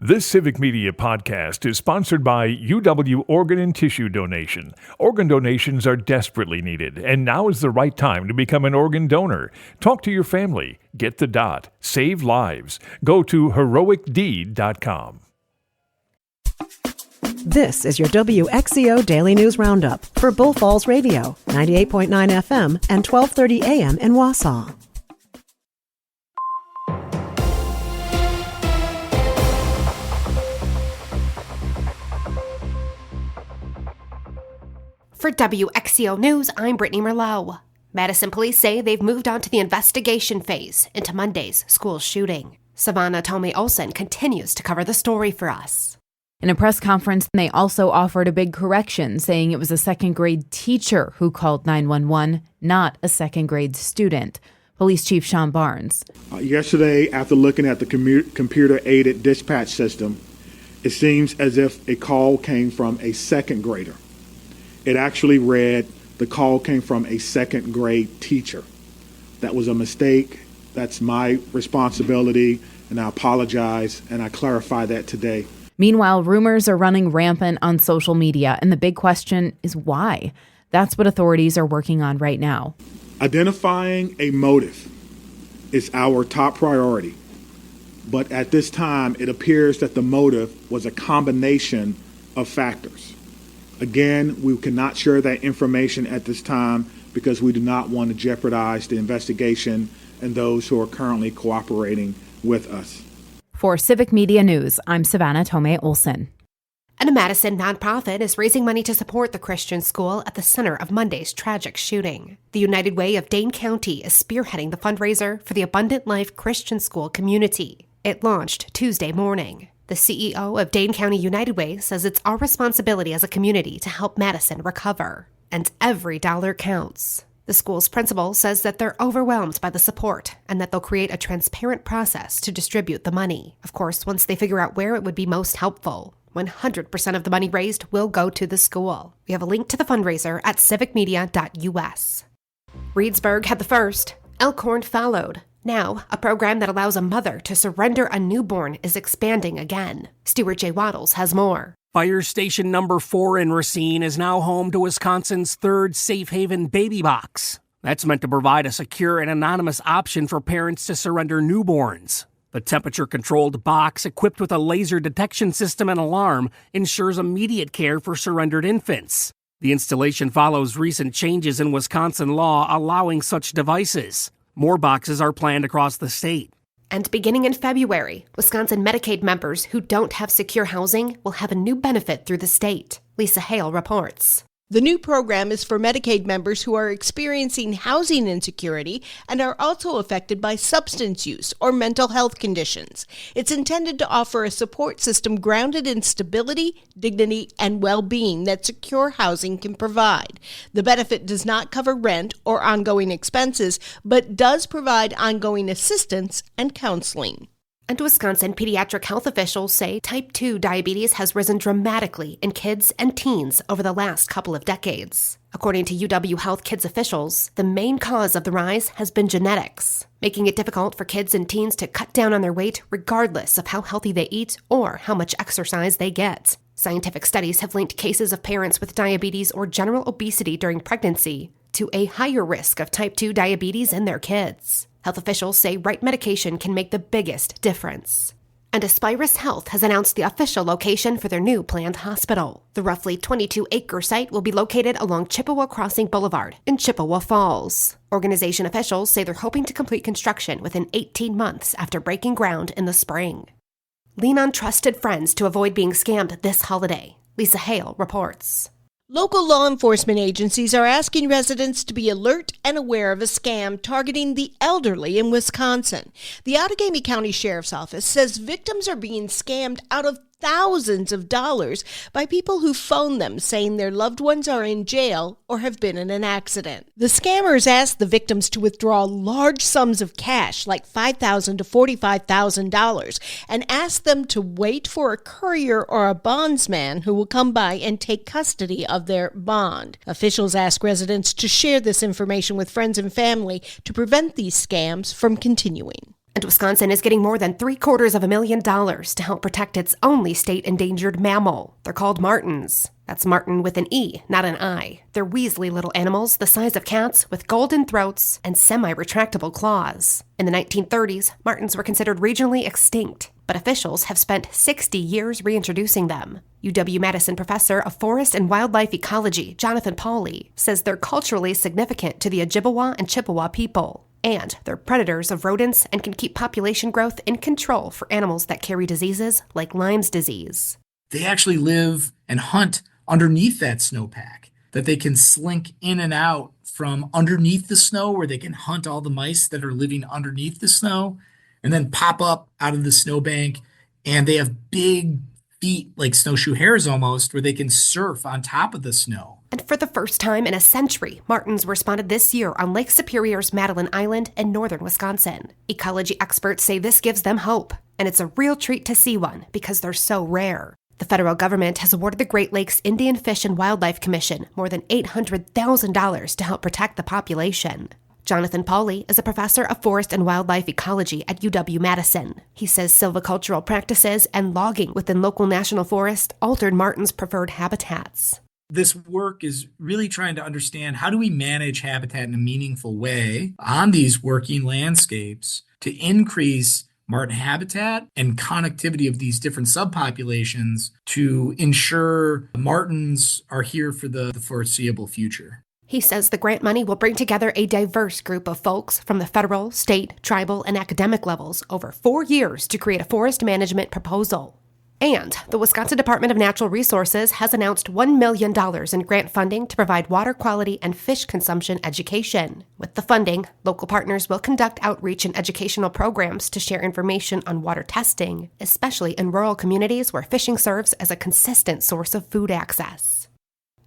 This Civic Media podcast is sponsored by UW Organ and Tissue Donation. Organ donations are desperately needed, and now is the right time to become an organ donor. Talk to your family. Get the dot. Save lives. Go to heroicdeed.com. This is your WXCO Daily News Roundup for Bull Falls Radio, 98.9 FM and 1230 AM in Wausau. For WXCO News, I'm Brittany Merlot. Madison police say they've moved on to the investigation phase into Monday's school shooting. Savannah Tomei-Olsen continues to cover the story for us. In a press conference, they also offered a big correction, saying it was a second-grade teacher who called 911, not a second-grade student. Police Chief Sean Barnes. Yesterday, after looking at the computer-aided dispatch system, it seems as if a call came from a second grader. It actually read, the call came from a second grade teacher. That was a mistake. That's my responsibility, and I apologize, and I clarify that today. Meanwhile, rumors are running rampant on social media, and the big question is why? That's what authorities are working on right now. Identifying a motive is our top priority, but at this time, it appears that the motive was a combination of factors. Again, we cannot share that information at this time because we do not want to jeopardize the investigation and those who are currently cooperating with us. For Civic Media News, I'm Savannah Tomei-Olsen. And a Madison nonprofit is raising money to support the Christian school at the center of Monday's tragic shooting. The United Way of Dane County is spearheading the fundraiser for the Abundant Life Christian School community. It launched Tuesday morning. The CEO of Dane County United Way says it's our responsibility as a community to help Madison recover, and every dollar counts. The school's principal says that they're overwhelmed by the support and that they'll create a transparent process to distribute the money. Of course, once they figure out where it would be most helpful, 100% of the money raised will go to the school. We have a link to the fundraiser at civicmedia.us. Reedsburg had the first. Elkhorn followed. Now, a program that allows a mother to surrender a newborn is expanding again. Stuart J. Waddles has more. Fire Station Number 4 in Racine is now home to Wisconsin's third Safe Haven Baby Box. That's meant to provide a secure and anonymous option for parents to surrender newborns. The temperature-controlled box, equipped with a laser detection system and alarm, ensures immediate care for surrendered infants. The installation follows recent changes in Wisconsin law allowing such devices. More boxes are planned across the state. And beginning in February, Wisconsin Medicaid members who don't have secure housing will have a new benefit through the state. Lisa Hale reports. The new program is for Medicaid members who are experiencing housing insecurity and are also affected by substance use or mental health conditions. It's intended to offer a support system grounded in stability, dignity, and well-being that secure housing can provide. The benefit does not cover rent or ongoing expenses, but does provide ongoing assistance and counseling. And Wisconsin pediatric health officials say type 2 diabetes has risen dramatically in kids and teens over the last couple of decades. According to UW Health Kids officials, the main cause of the rise has been genetics, making it difficult for kids and teens to cut down on their weight regardless of how healthy they eat or how much exercise they get. Scientific studies have linked cases of parents with diabetes or general obesity during pregnancy to a higher risk of type 2 diabetes in their kids. Health officials say right medication can make the biggest difference. And Aspirus Health has announced the official location for their new planned hospital. The roughly 22-acre site will be located along Chippewa Crossing Boulevard in Chippewa Falls. Organization officials say they're hoping to complete construction within 18 months after breaking ground in the spring. Lean on trusted friends to avoid being scammed this holiday. Lisa Hale reports. Local law enforcement agencies are asking residents to be alert and aware of a scam targeting the elderly in Wisconsin. The Outagamie County Sheriff's Office says victims are being scammed out of thousands of dollars by people who phone them saying their loved ones are in jail or have been in an accident. The scammers ask the victims to withdraw large sums of cash, like $5,000 to $45,000, and ask them to wait for a courier or a bondsman who will come by and take custody of their bond. Officials ask residents to share this information with friends and family to prevent these scams from continuing. And Wisconsin is getting more than $750,000 to help protect its only state endangered mammal. They're called martens. That's Martin with an E, not an I. They're weaselly little animals the size of cats with golden throats and semi-retractable claws. In the 1930s, martens were considered regionally extinct, but officials have spent 60 years reintroducing them. UW-Madison professor of forest and wildlife ecology, Jonathan Pauly, says they're culturally significant to the Ojibwa and Chippewa people. And they're predators of rodents and can keep population growth in control for animals that carry diseases like Lyme's disease. They actually live and hunt underneath that snowpack, that they can slink in and out from underneath the snow where they can hunt all the mice that are living underneath the snow and then pop up out of the snowbank. And they have big feet like snowshoe hares almost where they can surf on top of the snow. And for the first time in a century, martens were spotted this year on Lake Superior's Madeline Island in northern Wisconsin. Ecology experts say this gives them hope, and it's a real treat to see one because they're so rare. The federal government has awarded the Great Lakes Indian Fish and Wildlife Commission more than $800,000 to help protect the population. Jonathan Pauly is a professor of forest and wildlife ecology at UW-Madison. He says silvicultural practices and logging within local national forests altered martens' preferred habitats. This work is really trying to understand how do we manage habitat in a meaningful way on these working landscapes to increase marten habitat and connectivity of these different subpopulations to ensure martens are here for the foreseeable future. He says the grant money will bring together a diverse group of folks from the federal, state, tribal, and academic levels over 4 years to create a forest management proposal. And the Wisconsin Department of Natural Resources has announced $1 million in grant funding to provide water quality and fish consumption education. With the funding, local partners will conduct outreach and educational programs to share information on water testing, especially in rural communities where fishing serves as a consistent source of food access.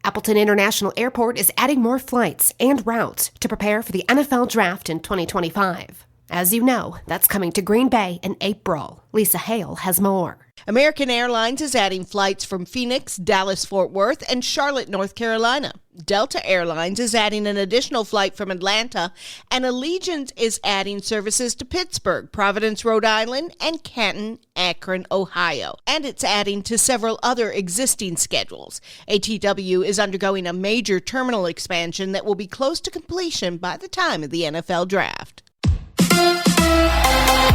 Appleton International Airport is adding more flights and routes to prepare for the NFL Draft in 2025. As you know, that's coming to Green Bay in April. Lisa Hale has more. American Airlines is adding flights from Phoenix, Dallas-Fort Worth, and Charlotte, North Carolina. Delta Airlines is adding an additional flight from Atlanta, and Allegiant is adding services to Pittsburgh, Providence, Rhode Island, and Canton, Akron, Ohio. And it's adding to several other existing schedules. ATW is undergoing a major terminal expansion that will be close to completion by the time of the NFL Draft.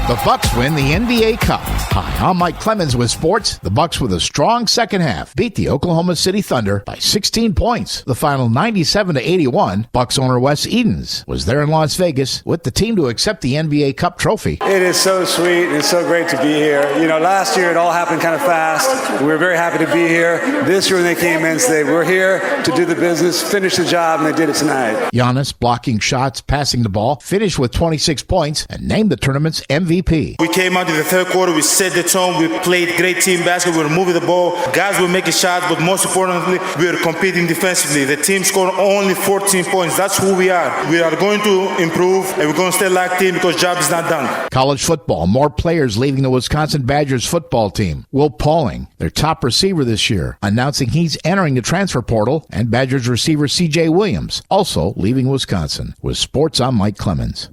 The Bucks win the NBA Cup. Hi, I'm Mike Clemens with sports. The Bucks, with a strong second half, beat the Oklahoma City Thunder by 16 points. The final 97-81. Bucks owner Wes Edens was there in Las Vegas with the team to accept the NBA Cup trophy. It is so sweet and so great to be here. You know, last year it all happened kind of fast. We were very happy to be here. This year when they came in, said, we're here to do the business, finish the job, and they did it tonight. Giannis blocking shots, passing the ball, finished with 26 points, and named the tournament's MVP. We came out in the third quarter, we set the tone, we played great team basketball, we were moving the ball, guys were making shots, but most importantly, we were competing defensively. The team scored only 14 points. That's who we are. We are going to improve, and we're going to stay like team because job is not done. College football, more players leaving the Wisconsin Badgers football team. Will Pauling, their top receiver this year, announcing he's entering the transfer portal, and Badgers receiver C.J. Williams also leaving Wisconsin. With sports, I'm Mike Clemens.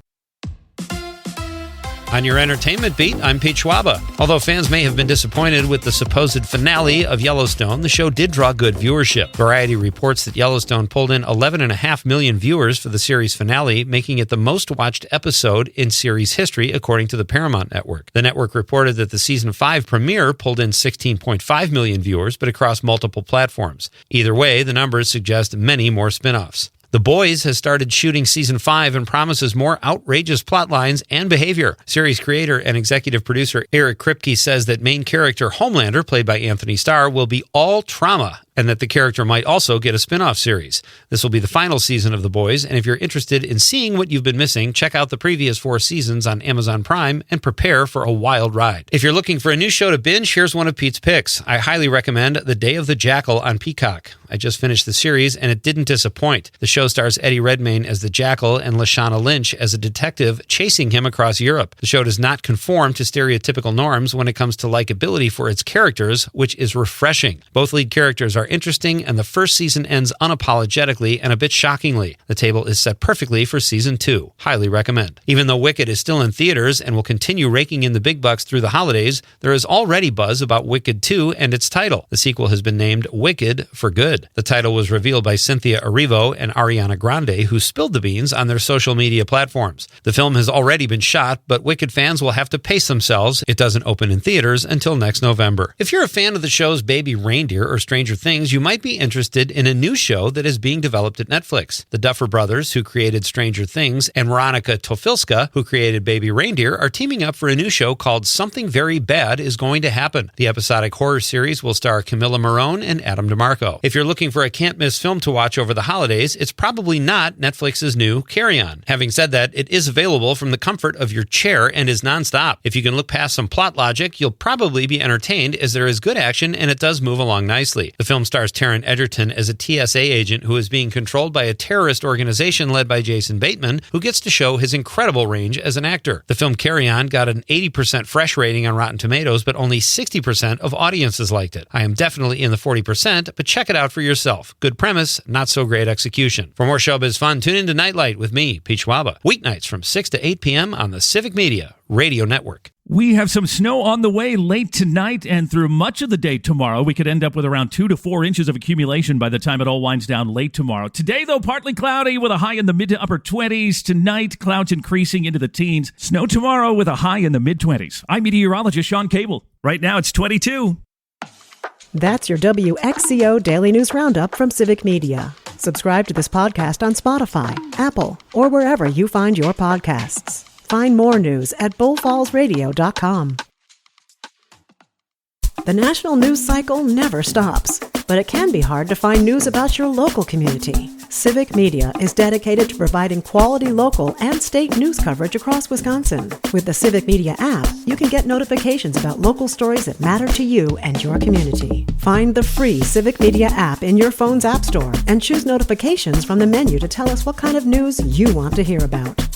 On your entertainment beat, I'm Pete Schwaba. Although fans may have been disappointed with the supposed finale of Yellowstone, the show did draw good viewership. Variety reports that Yellowstone pulled in 11.5 million viewers for the series finale, making it the most watched episode in series history, according to the Paramount Network. The network reported that the season 5 premiere pulled in 16.5 million viewers, but across multiple platforms. Either way, the numbers suggest many more spin-offs. The Boys has started shooting season 5 and promises more outrageous plot lines and behavior. Series creator and executive producer Eric Kripke says that main character Homelander, played by Anthony Starr, will be all trauma, and that the character might also get a spin-off series. This will be the final season of The Boys, and if you're interested in seeing what you've been missing, check out the previous 4 seasons on Amazon Prime and prepare for a wild ride. If you're looking for a new show to binge, here's one of Pete's picks. I highly recommend The Day of the Jackal on Peacock. I just finished the series, and it didn't disappoint. The show stars Eddie Redmayne as the Jackal and Lashana Lynch as a detective chasing him across Europe. The show does not conform to stereotypical norms when it comes to likability for its characters, which is refreshing. Both lead characters are are interesting, and the first season ends unapologetically and a bit shockingly. The table is set perfectly for season 2. Highly recommend. Even though Wicked is still in theaters and will continue raking in the big bucks through the holidays, there is already buzz about Wicked 2 and its title. The sequel has been named Wicked for Good. The title was revealed by Cynthia Erivo and Ariana Grande, who spilled the beans on their social media platforms. The film has already been shot, but Wicked fans will have to pace themselves. It doesn't open in theaters until next November. If you're a fan of the shows Baby Reindeer or Stranger Things, you might be interested in a new show that is being developed at Netflix. The Duffer Brothers, who created Stranger Things, and Veronica Tofilska, who created Baby Reindeer, are teaming up for a new show called Something Very Bad Is Going to Happen. The episodic horror series will star Camilla Morrone and Adam DeMarco. If you're looking for a can't-miss film to watch over the holidays, it's probably not Netflix's new Carry On. Having said that, it is available from the comfort of your chair and is nonstop. If you can look past some plot logic, you'll probably be entertained, as there is good action and it does move along nicely. The film stars Taron Egerton as a TSA agent who is being controlled by a terrorist organization led by Jason Bateman, who gets to show his incredible range as an actor. The film Carry On got an 80% fresh rating on Rotten Tomatoes, but only 60% of audiences liked it. I am definitely in the 40%, but check it out for yourself. Good premise, not so great execution. For more showbiz fun, tune into Nightlight with me, Pete Schwaba, weeknights from 6 to 8 p.m. on the Civic Media Radio Network. We have some snow on the way late tonight and through much of the day tomorrow. We could end up with around 2 to 4 inches of accumulation by the time it all winds down late tomorrow. Today, though, partly cloudy with a high in the mid to upper 20s. Tonight, clouds increasing into the teens. Snow tomorrow with a high in the mid-20s. I'm meteorologist Sean Cable. Right now, it's 22. That's your WXCO Daily News Roundup from Civic Media. Subscribe to this podcast on Spotify, Apple, or wherever you find your podcasts. Find more news at bullfallsradio.com. The national news cycle never stops, but it can be hard to find news about your local community. Civic Media is dedicated to providing quality local and state news coverage across Wisconsin. With the Civic Media app, you can get notifications about local stories that matter to you and your community. Find the free Civic Media app in your phone's app store and choose notifications from the menu to tell us what kind of news you want to hear about.